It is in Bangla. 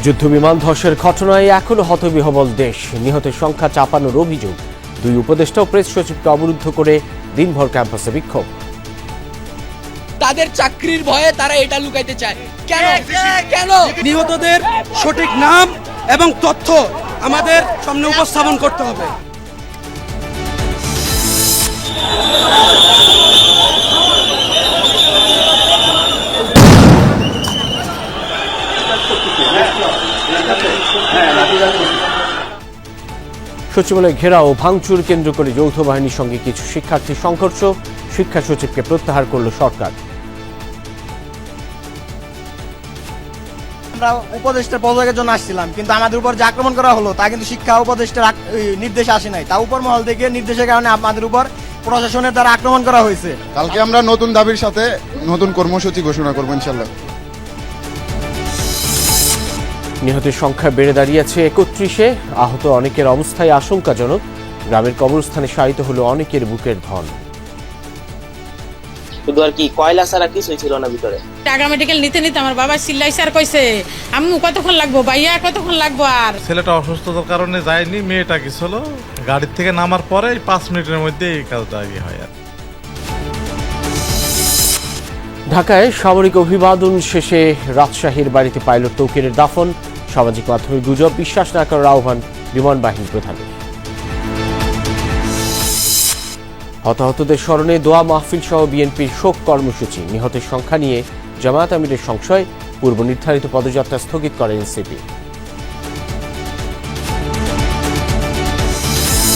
যুদ্ধবিমান ধসের ঘটনায় এখনো হতবিহ্বল দেশ। নিহতের সংখ্যা চাপানোর অভিযোগ। দুই উপদেষ্টা ও প্রেস সচিবকে অবরুদ্ধ করে দিনভর ক্যাম্পাসে বিক্ষোভ। তাদের চাকরির ভয়ে তারা এটা লুকাইতে চায়। কেন কেন? নিহতদের সঠিক নাম এবং তথ্য আমাদের সামনে উপস্থাপন করতে হবে। সচিবালয় ঘেরাও ও ভাঙচুর কেন্দ্র করে যৌথ বাহিনীর সঙ্গে কিছু শিক্ষার্থী সংঘর্ষ। শিক্ষা সচিবকে প্রত্যাহার করল সরকার। আমরা উপদেষ্টার পদত্যাগের জন্য আসছিলাম, কিন্তু আমাদের উপর যে আক্রমণ করা হলো তা কিন্তু শিক্ষা উপদেষ্টার নির্দেশে আসে নাই। তা উপর মহল থেকে নির্দেশের কারণে আমাদের উপর প্রশাসনের দ্বারা আক্রমণ করা হয়েছে। কালকে আমরা নতুন দাবির সাথে নতুন কর্মসূচি ঘোষণা করবো ইনশাল্লাহ। নিহতের সংখ্যা বেড়ে দাঁড়িয়েছে ৩১-এ। আহত অনেকের অবস্থায় আশঙ্কাজনক। গ্রামের কবরস্থানে শায়িত হলো অনেকের বুকের ধন। শুধু আর কি কয়লা ছাড়া কিছুই ছিল না ভিতরে। ঢাকা মেডিকেল নিতে নিতে আমার বাবা চিল্লাইছে আর কইছে, আম্মু কতক্ষণ লাগবো, ভাইয়া কতক্ষণ লাগবো। আর ছেলেটা অসুস্থতার কারণে যায়নি, মেয়েটা গেছিল। গাড়ির থেকে নামার পরে 5 মিনিটের মধ্যে এই কাজটা হয়। আর ঢাকায় সামরিক অভিবাদন শেষে রাজশাহীর বাড়িতে পাইলট তৌকিরের দাফন। সামাজিক মাধ্যমে গুজব বিশ্বাস না করার আহ্বান বিমান বাহিনী প্রধানের। হতাহতদের স্মরণে দোয়া মাহফিল সহ বিএনপির শোক কর্মসূচি। নিহতের সংখ্যা নিয়ে জামায়াত আমিরের সংশয়। পূর্ব নির্ধারিত পদযাত্রা স্থগিত করে এনসিপি।